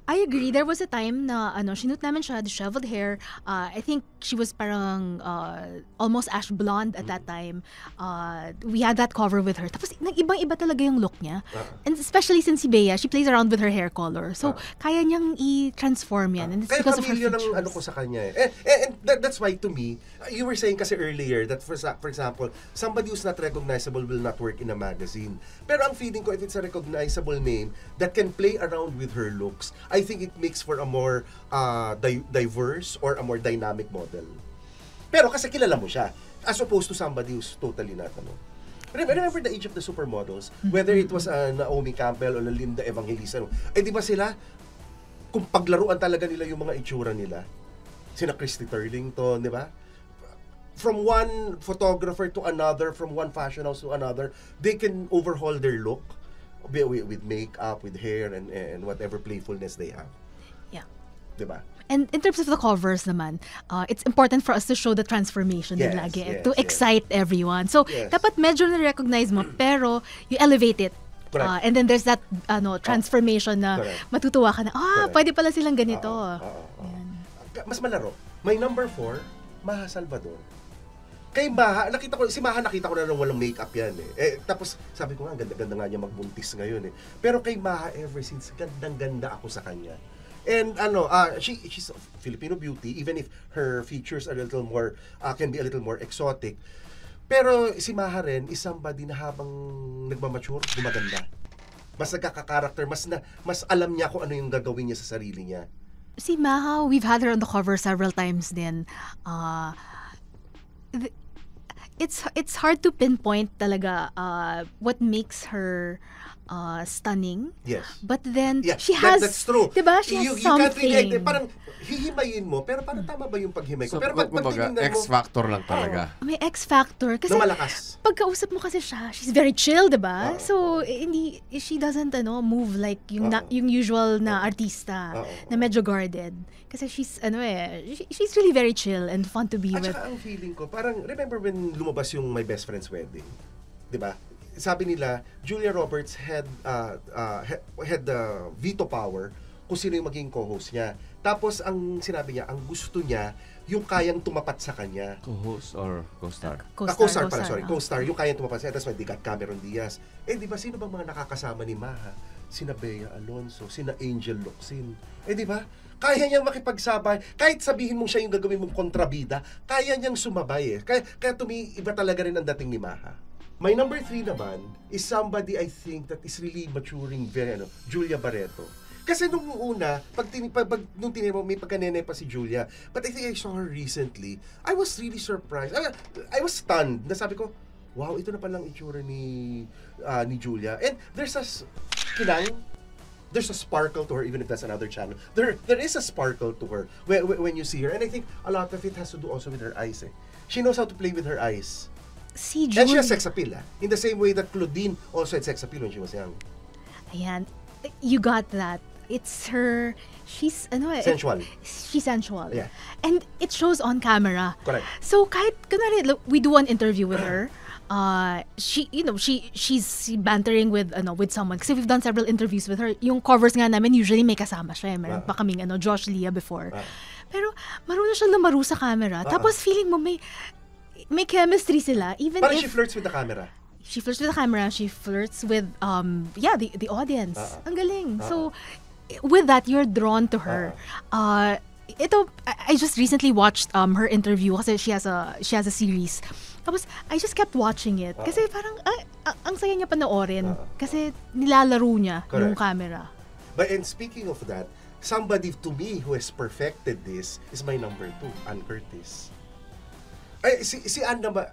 I agree. There was a time na shoot namin siya, disheveled hair. I think she was parang almost ash blonde at that time. We had that cover with her. Tapos ibang-iba talaga yung look niya. And especially since si Bea, she plays around with her hair color. So, kaya niyang i-transform yan. And it's because of her features. Kaya ng ko sa kanya eh. And that's why to me, you were saying kasi earlier that for example, somebody who's not recognizable will not work in a magazine. Pero ang feeling ko, if it's a recognizable name that can play around with her looks, I think it makes for a more diverse or a more dynamic model. Pero kasi kilala mo siya, as opposed to somebody who's totally not Remember the age of the supermodels? Whether it was Naomi Campbell o Linda Evangelista, di ba sila, kung paglaruan talaga nila yung mga itsura nila, sina Christy Turlington, di ba? From one photographer to another, from one fashion house to another, they can overhaul their look with makeup, with hair, and whatever playfulness they have. Yeah. Diba? And in terms of the covers naman, it's important for us to show the transformation din lagi, to excite everyone. So, dapat medyo na-recognize mo, pero you elevate it. And then there's that transformation na matutuwa ka na, pwede pala silang ganito. Mas malaro. My number 4, Maha Salvador. Kay Maha, si Maha nakita ko na walang makeup yan tapos sabi ko nga, ganda-ganda nga niya magbuntis ngayon Pero kay Maha, ever since, gandang-ganda ako sa kanya. And she's a Filipino beauty, even if her features are a little more, can be a little more exotic. Pero si Maha rin is somebody na habang nagmamature, gumaganda. Mas nagkaka-character, mas alam niya kung ano yung gagawin niya sa sarili niya. Si Maha, we've had her on the cover several times din. It's hard to pinpoint talaga what makes her stunning. Yes. But then Yeah, she has, that's true. diba? She has You can't something. really, parang hihimayin mo, pero parang tama ba yung paghimay ko? So, Pero pag kumbaga, tinignan mo, X-factor lang talaga. May X factor kasi na malakas. pagkausap mo kasi siya, she's very chill, 'di ba? Oo. So she doesn't move like yung Oo. yung usual na artista Oo. na medyo guarded. Kasi she's she's really very chill and fun to be At with. saka ang feeling ko, parang remember when lumabas yung My Best Friend's Wedding? 'Di ba? Sabi nila, Julia Roberts had the veto power kung sino yung maging co-host niya. Tapos ang sinabi niya, ang gusto niya yung kayang tumapat sa kanya. Co-host or co-star? Co-star pala, sorry. Co-star, yung kayang tumapat sa kanya. That's why they got Cameron Diaz. Di ba, sino bang mga nakakasama ni Maha? Sina Bea Alonso, sina Angel Locsin. Di ba? Kaya niyang makipagsabay. Kahit sabihin mong siya yung gagawin mong kontrabida, kaya niyang sumabay Kaya iba talaga rin ang dating ni Maha. My number 3 naman is somebody I think that is really maturing very, Julia Barreto. Kasi nung una, nung tinira mo, may pagkanene pa si Julia. But I think I saw her recently. I was really surprised. I was stunned. Nasabi ko, wow, ito na palang itsura ni Julia. And there's a sparkle to her, even if that's another channel. There is a sparkle to her when you see her. And I think a lot of it has to do also with her eyes. She knows how to play with her eyes. Si And she Julia. has sex appeal. In the same way that Claudine also had sex appeal when she was young. Ayan. You got that. It's her, she's Sensual. She's sensual. Yeah. And it shows on camera. Correct. So kahit kunwari, we do an interview with her, she's bantering with someone kasi we've done several interviews with her. Yung covers nga namin usually may kasama siya. Meron pa kaming Josh Lia before. Pero marunong siya lumaro sa camera. Tapos feeling mo may chemistry sila even Parang if she flirts with the camera. she flirts with the camera, she flirts with the audience. Ang galing. So with that, you're drawn to her. I just recently watched her interview kasi she has a series. Tapos I just kept watching it kasi parang ang saya niya panoorin kasi nilalaro niya yung Correct. camera. But and speaking of that, somebody to me who has perfected this is my number 2, Ann Curtis. Si Ann naman,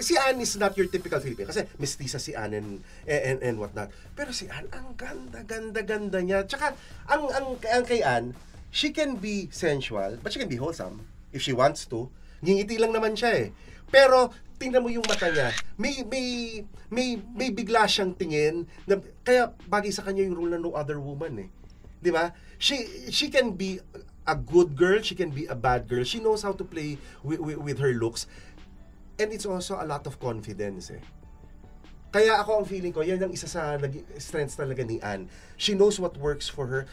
si Ann is not your typical Filipino kasi mestiza si Ann and whatnot. Pero si Ann, ang ganda niya. Tsaka, ang kay Ann, she can be sensual, but she can be wholesome if she wants to. Ngingiti lang naman siya Pero, tingnan mo yung mata niya. May bigla siyang tingin na, kaya bagay sa kanya yung rule na no other woman Di ba? She can be a good girl, she can be a bad girl. She knows how to play with her looks. And it's also a lot of confidence Kaya ako ang feeling ko, yan ang isa sa strengths talaga ni Ann. She knows what works for her.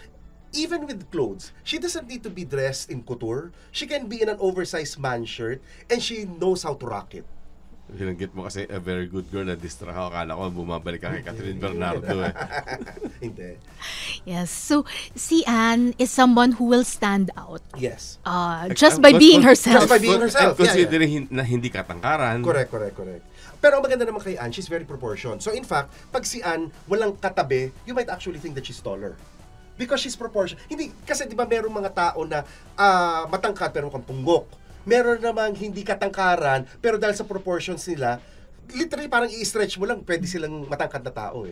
Even with clothes, she doesn't need to be dressed in couture. She can be in an oversized man shirt and she knows how to rock it. Binanggit mo kasi a very good girl na distract ako. Akala ko bumabalik ka kay Catherine Bernardo Hindi. Yes. So si Ann is someone who will stand out Yes. just by being herself. Just by being herself. And considering na hindi katangkaran. Correct. Pero ang maganda naman kay Ann, she's very proportioned. So in fact, pag si Ann walang katabi, you might actually think that she's taller. Because she's proportioned. Hindi, kasi di ba merong mga tao na matangkad pero mukhang punggok. Meron namang hindi katangkaran, pero dahil sa proportions nila, literally parang i-stretch mo lang, pwede silang matangkad na tao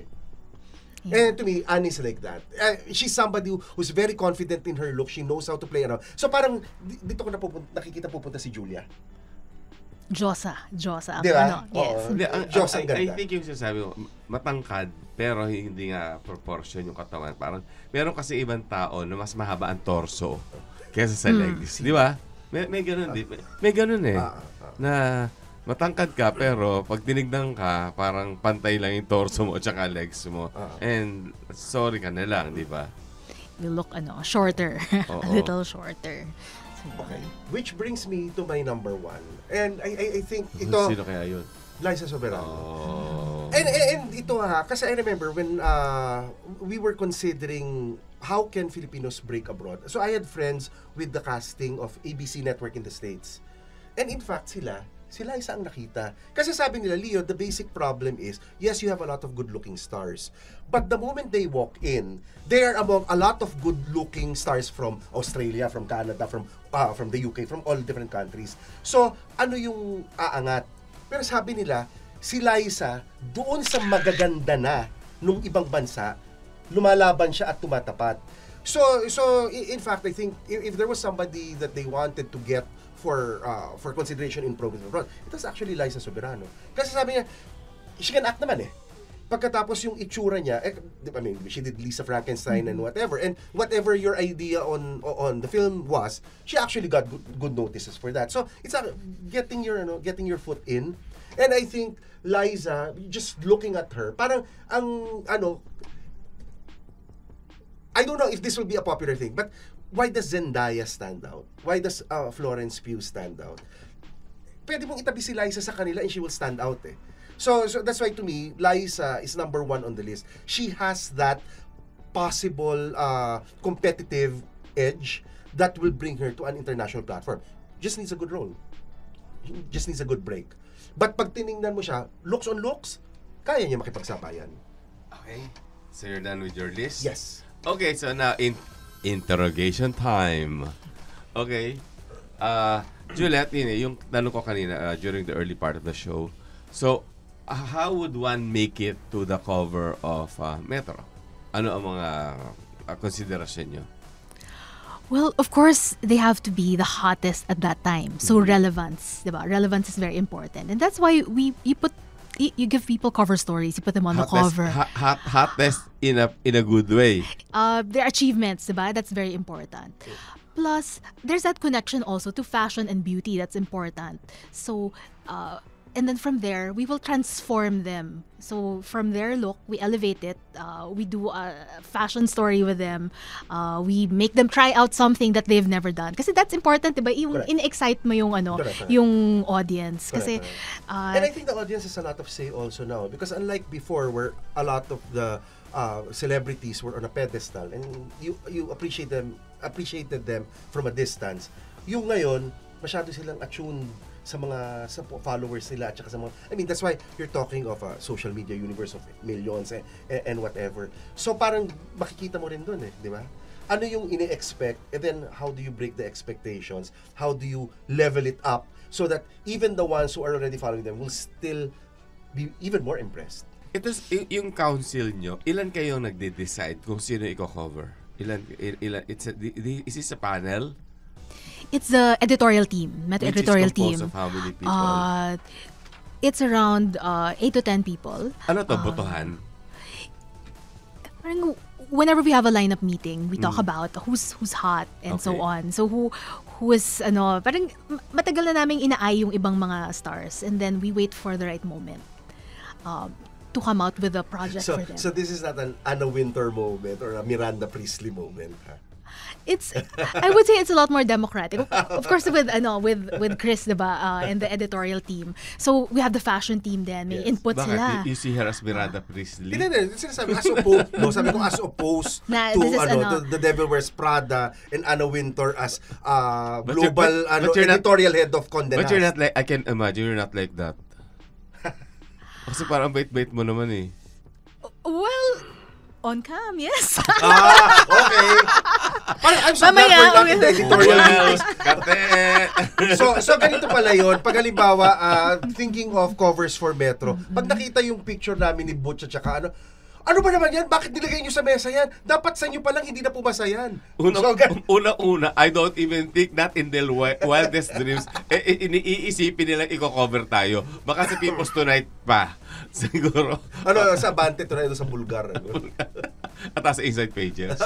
And to me, Ann is like that. She's somebody who's very confident in her look. She knows how to play around. So parang, dito ko nakikita pupunta si Julia. Diyosa. Di ba? Yes. Hindi, Diyos ang I ganda. think yung sinasabi mo, matangkad, pero hindi nga proportion yung katawan. Parang, meron kasi ibang tao na mas mahaba ang torso kaysa sa legs. Di ba? May ganun, di ba? May ganun na matangkad ka, pero pag tinignan ka, parang pantay lang yung torso mo at saka legs mo. And sorry ka na lang, di ba? You look shorter. A Oo. little shorter. Okay. Which brings me to my number one. And I think ito, Sino kaya yun? Liza Soberano. Oh. And ito kasi I remember when we were considering how can Filipinos break abroad. So I had friends with the casting of ABC Network in the States. And in fact, sila Liza ang nakita. Kasi sabi nila, Leo, the basic problem is, yes, you have a lot of good-looking stars. But the moment they walk in, they are among a lot of good-looking stars from Australia, from Canada, from the UK, from all different countries. So, ano yung aangat? Pero sabi nila, si Liza, doon sa magaganda na nung ibang bansa, lumalaban siya at tumatapat. So in fact, I think if there was somebody that they wanted to get for consideration in Progress Abroad, it was actually Liza Soberano. Kasi sabi niya, she can act naman eh. Pagkatapos yung itsura niya, I mean, she did Lisa Frankenstein and whatever. And whatever your idea on the film was, she actually got good notices for that. So it's getting your foot in. And I think Liza, just looking at her, parang I don't know if this will be a popular thing, but why does Zendaya stand out? Why does Florence Pugh stand out? Pwede mong itabi si Liza sa kanila and she will stand out eh. So that's why to me, Liza is number one on the list. She has that possible competitive edge that will bring her to an international platform. Just needs a good role. Just needs a good break. But pag tiningnan mo siya, looks on looks, kaya niya makipagsabayan. Okay. So you're done with your list? Yes. Okay, so now interrogation time. Okay. Juliet, yung tanong ko kanina during the early part of the show. So, how would one make it to the cover of Metro? Ano ang mga konsiderasyon nyo? Well, of course, they have to be the hottest at that time. So relevance, diba? Relevance is very important. And that's why you give people cover stories, you put them on the cover. Hottest in a good way. Their achievements, diba? That's very important. Plus, there's that connection also to fashion and beauty that's important. So, and then from there, we will transform them. So from their look, we elevate it. We do a fashion story with them. We make them try out something that they've never done. Kasi that's important, diba? Yung in-excite mo yung yung audience. Kasi and I think the audience has a lot of say also now, because unlike before where a lot of the celebrities were on a pedestal and you appreciated them from a distance. Yung ngayon, masyado silang attuned sa followers nila at saka sa mga, I mean, that's why you're talking of a social media universe of millions and whatever. So parang makikita mo rin dun di ba? Ano yung ini-expect and then how do you break the expectations? How do you level it up so that even the ones who are already following them will still be even more impressed? Ito, yung council nyo, ilan kayong nagde-decide kung sino i-cover? Is this a panel? It's the editorial team, Metro editorial team. Which is composed of how many people? It's around 8 to 10 people. Ano to, botohan? Parang whenever we have a lineup meeting, we talk about who's hot and so on. So who is parang matagal na naming inaay yung ibang mga stars, and then we wait for the right moment to come out with a project for them. So this is not an Anna Wintour moment or a Miranda Priestley moment, huh? I would say it's a lot more democratic. Of course, with Chris, diba, and the editorial team. So we have the fashion team then, may input sila. Bakit? You see her as Miranda Priestley? Hindi. Sinasabi, as opposed to The Devil Wears Prada and Anna Wintour as global editorial head of Condé Nast. But you're not like, I can imagine you're not like that. Kasi parang bait-bait mo naman eh. Well, on cam, yes. Okay. I'm so glad we're not in the editorial meetings. So ganito pala yun. Pag halimbawa, thinking of covers for Metro, pag nakita yung picture namin ni Butch at saka ano ba naman yan? Bakit nilagay nyo sa mesa yan? Dapat sa inyo pa lang, hindi na pumasa yan. Una, I don't even think that in their wildest dreams, iniisipin nilang i-cover tayo. Baka sa People's Tonight pa. Siguro. Sa Abante Tonight, sa Bulgar. At sa Inside Pages.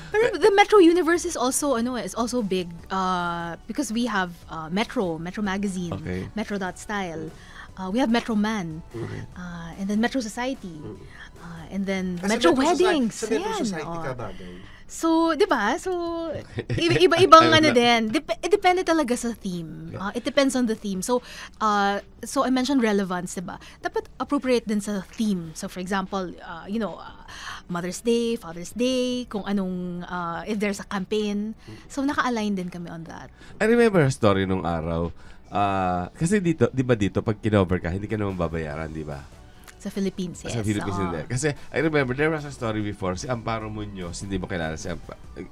Pero the Metro universe is also big because we have Metro Magazine, Metro.style. We have Metro Man, and then Metro Society, and then Metro Weddings. Sa Metro Society ka bagay. So, 'di ba? So iba-ibang ano din. Depende talaga sa theme. It depends on the theme. So I mentioned relevance, 'di ba? Dapat appropriate din sa theme. So for example, Mother's Day, Father's Day, kung anong if there's a campaign. So naka-align din kami on that. I remember a story nung araw. Kasi dito, 'di ba dito pag kinover ka, hindi ka naman babayaran, 'di ba? Sa Philippines, yes. Sa Philippines hindi. Kasi I remember there was a story before, si Amparo Muñoz, hindi mo kilala si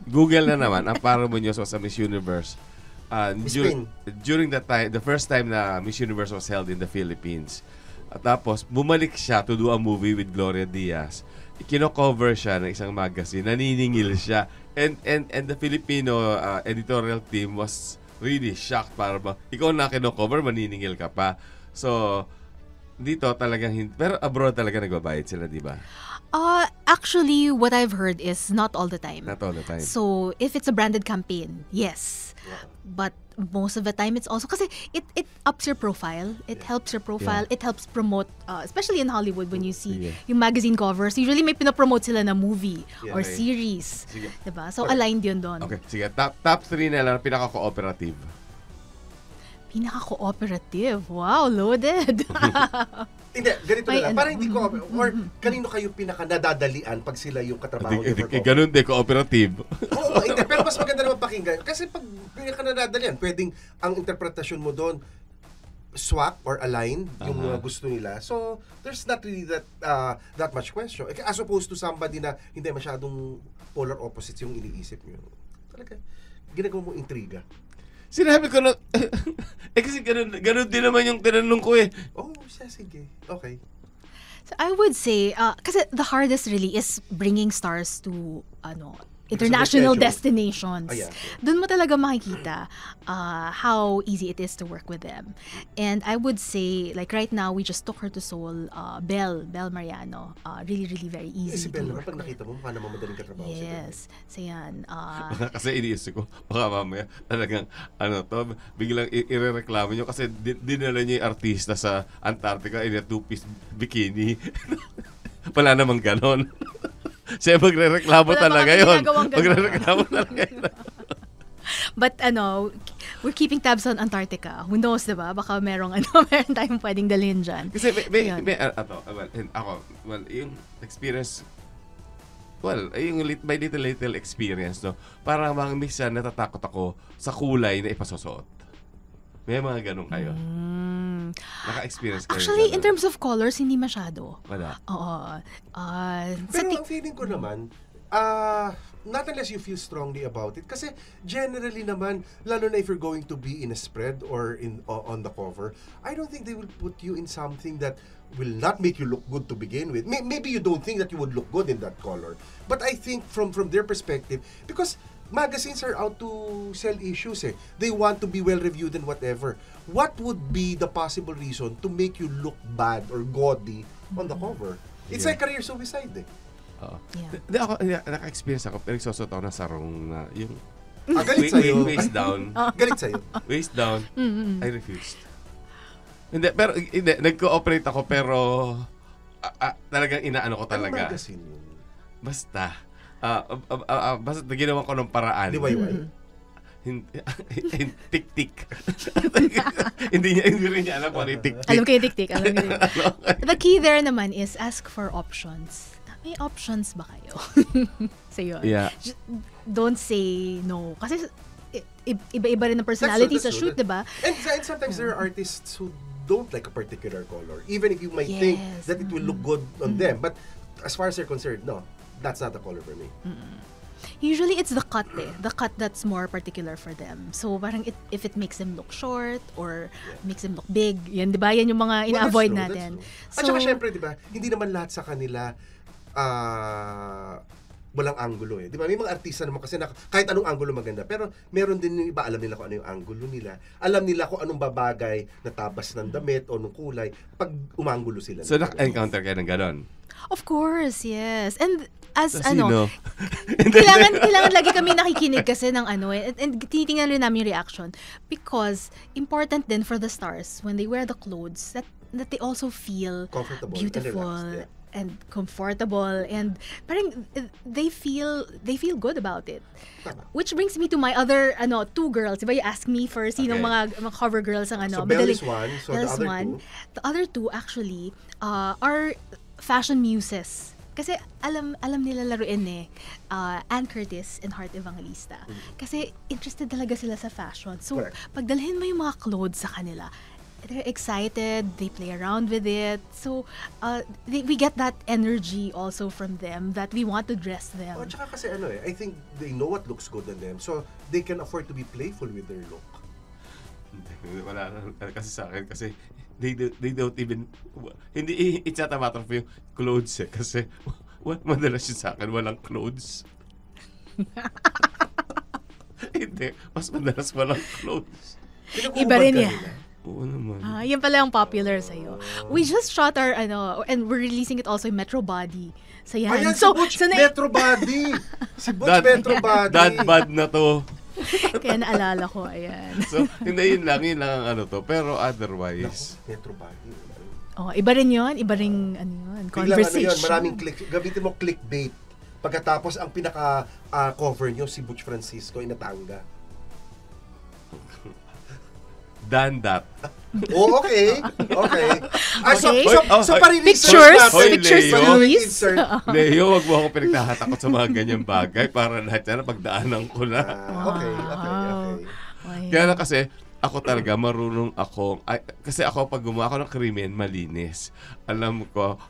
Google na naman, Amparo Muñoz was a Miss Universe. During that time, the first time na Miss Universe was held in the Philippines. At tapos, bumalik siya to do a movie with Gloria Diaz. Kino-cover siya ng isang magazine, naniningil siya. And the Filipino editorial team was really shocked. Para ba, ikaw na kino-cover, maniningil ka pa. So, dito talagang pero abroad talaga nagbabayad sila, di ba? Actually, what I've heard is not all the time. Not all the time. So, if it's a branded campaign, yes. Yeah. But most of the time, it's also kasi it ups your profile. It helps your profile. Yeah. It helps promote, especially in Hollywood when you see Yeah. yung magazine covers. Usually, may pinopromote sila na movie Yeah. or Okay. series. Sige. Diba? So, Okay. aligned yun doon. Okay, sige. Top 3 na lang, pinaka-cooperative. Pinaka-cooperative. Wow, loaded. Hindi, ganito na May lang. ano. Para hindi ko, or kanino kayo pinaka-nadadalian pag sila yung katrabaho niyo for cover? Ganun din, cooperative. Oo, hindi. Pero mas maganda naman pakinggan. Kasi pag pinaka-nadadalian, pwedeng ang interpretasyon mo doon swak or align yung gusto nila. So, there's not really that much question. As opposed to somebody na hindi masyadong polar opposites yung iniisip nyo. Talaga, ginagawa mo intriga. Sinabi ko na, kasi ganun din naman yung tinanong ko eh. Oh, sige. Okay. So I would say, kasi the hardest really is bringing stars to international schedule. destinations. Yeah. Doon mo talaga makikita how easy it is to work with them. And I would say, like right now, we just took her to Seoul, Belle Mariano. Really, really very easy Si to Bella, work pag with. nakita mo, mukha naman madaling katrabaho si Bella. Yes. So yan. Kasi iniisip ko, baka mamaya talagang, biglang irereklamo nyo kasi dinala niyo yung artista sa Antarctica in a two-piece bikini. Wala namang ganon. Siya magre-reklamo Wala talaga mga yun. ginagawang ganon. Magre-reklamo talaga yun. But we're keeping tabs on Antarctica. Who knows, diba? Baka meron tayong pwedeng dalhin dyan. Kasi Yun. yung experience, yung may little experience, no? Parang mga minsan natatakot ako sa kulay na ipasusuot. May mga ganun kayo. Naka-experience kayo. Actually, in ganun? terms of colors, hindi masyado. Wala. Oo. Pero ang feeling ko naman, not unless you feel strongly about it. Kasi generally naman, lalo na if you're going to be in a spread or on the cover, I don't think they will put you in something that will not make you look good to begin with. Maybe you don't think that you would look good in that color. But I think from their perspective, because magazines are out to sell issues eh. They want to be well-reviewed and whatever. What would be the possible reason to make you look bad or gaudy on the cover? It's Yeah. like career suicide eh. Yeah. Naka-experience ako, pero nagsusuot ako ng sarong na yung Galit sa'yo. waist down. Galit sa'yo. Waist down. I refused. Hindi, nag-cooperate ako pero talagang inaano ko Ano talaga. magazine yun? Basta ginawa ko ng paraan. DIY? Tik-tik. hindi rin niya alam kung ano yung tik-tik. Alam ko yung tik-tik. The key there naman is ask for options. May options ba kayo? So yun. Yeah. Don't say no. Kasi iba-iba rin ng personality That's sa true. shoot, diba? And sometimes there are artists who don't like a particular color. Even if you might think Yes. that it will look good on them. But as far as they're concerned, no. That's not the color for me. Usually it's the cut eh. The cut that's more particular for them. So parang if it makes them look short or makes them look big, yan, di ba? Yan yung mga ina-avoid Well, that's natin. true. At saka syempre, di ba, hindi naman lahat sa kanila walang angulo eh. Di ba? May mga artista naman kasi kahit anong angulo maganda. Pero meron din yung iba, alam nila kung ano yung angulo nila. Alam nila kung anong babagay na tabas ng damit o ng kulay pag umangulo sila. So, naka-encounter kayo ng ganon? Of course, yes. And as Sino? kailangan lagi kami nakikinig kasi ng and tinitingnan rin namin yung reaction because important din for the stars when they wear the clothes that they also feel Comfortable and beautiful relaxed, and comfortable, and parang they feel good about it. Tama. Which brings me to my other two girls. Diba you ask me for sinong Okay. mga cover girls ang So Belle is one, so the Belle's other one. two? The other two actually are fashion muses. Kasi alam nila laruin Ann Curtis and Heart Evangelista. Kasi interested talaga sila sa fashion. So, Correct. pagdalhin mo yung mga clothes sa kanila, they're excited, they play around with it. So, we get that energy also from them that we want to dress them. Oh, tsaka kasi I think they know what looks good on them. So, they can afford to be playful with their look. Wala na kasi sa akin kasi they don't even hindi it's not a matter of yung clothes kasi madalas yun sa akin walang clothes. Hindi, mas madalas walang clothes. Iba rin yan. Oo naman. Yan pala yung popular sa'yo. We just shot our, and we're releasing it also in Metro Body. So, yan. Ayan, So, si Butch so Metro Body! Si Butch That- Metro Body! That bad na to. kaya naalala ko, ayan. So, hindi yun lang ang to. Pero otherwise, Metro Body. Oh, iba rin yun. Iba rin, conversation. Maraming click. Gamitin mo clickbait. Pagkatapos, ang pinaka-cover nyo, si Butch Francisco, Inatanga. done that. Oh, okay. Okay. Okay. So pare-research Pictures, natin. Hoy, pictures, Leo. please. Insert. Leo, wag mo ako pinagtahatakot sa mga ganyang bagay para lahat yan pagdaanan ko na. Okay. Ay. Kaya lang kasi, ako talaga, marunong ako. Kasi ako, pag gumawa ako ng krimen, malinis. Alam ko,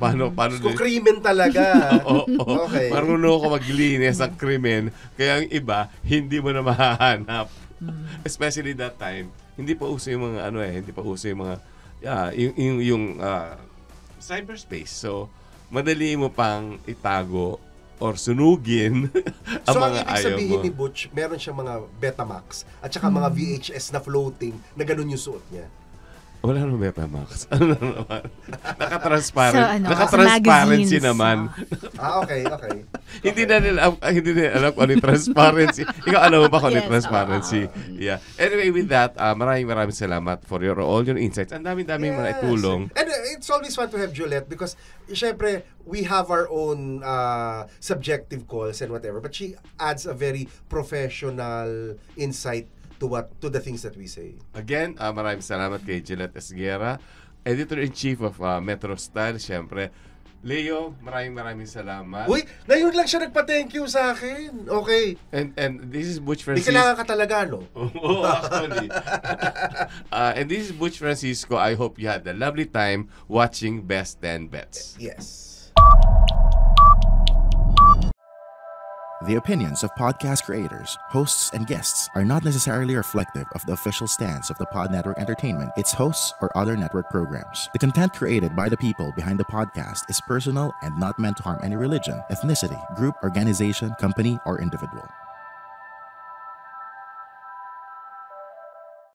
paano So, krimen talaga. Oo. Okay. Marunong ako maglinis ng krimen. Kaya ang iba, hindi mo na mahahanap. Especially that time, hindi pa uso yung mga hindi pa uso yung mga yung cyberspace. So, madali mo pang itago or sunugin ang So, ang mga ibig ayaw sabihin mo. ni Butch, meron siyang mga Betamax at saka mga VHS na floating na ganun yung suot niya. Wala naman Betamax. Ano na naman? Naka-transparent. So, Naka-transparency magazines. naman. Okay. Hindi nila alam kung ano yung transparency. Ikaw alam mo ba kung ano yung Yes, transparency? Yeah. Anyway, with that, maraming salamat for all your insights. Ang daming mga itulong. And it's always fun to have Juliet because, syempre, we have our own subjective calls and whatever, but she adds a very professional insight to the things that we say. Again, maraming salamat kay Gillette Esguera, Editor-in-Chief of Metro Style. Syempre, Leo, maraming salamat. Uy, ngayon lang siya nagpa-thank you sa akin. Okay. And this is Butch Di Francisco. kailangan ka talaga, no? Oh, actually. And this is Butch Francisco. I hope you had a lovely time watching Best 10 Bets. Yes. The opinions of podcast creators, hosts, and guests are not necessarily reflective of the official stance of the Pod Network Entertainment, its hosts, or other network programs. The content created by the people behind the podcast is personal and not meant to harm any religion, ethnicity, group, organization, company, or individual.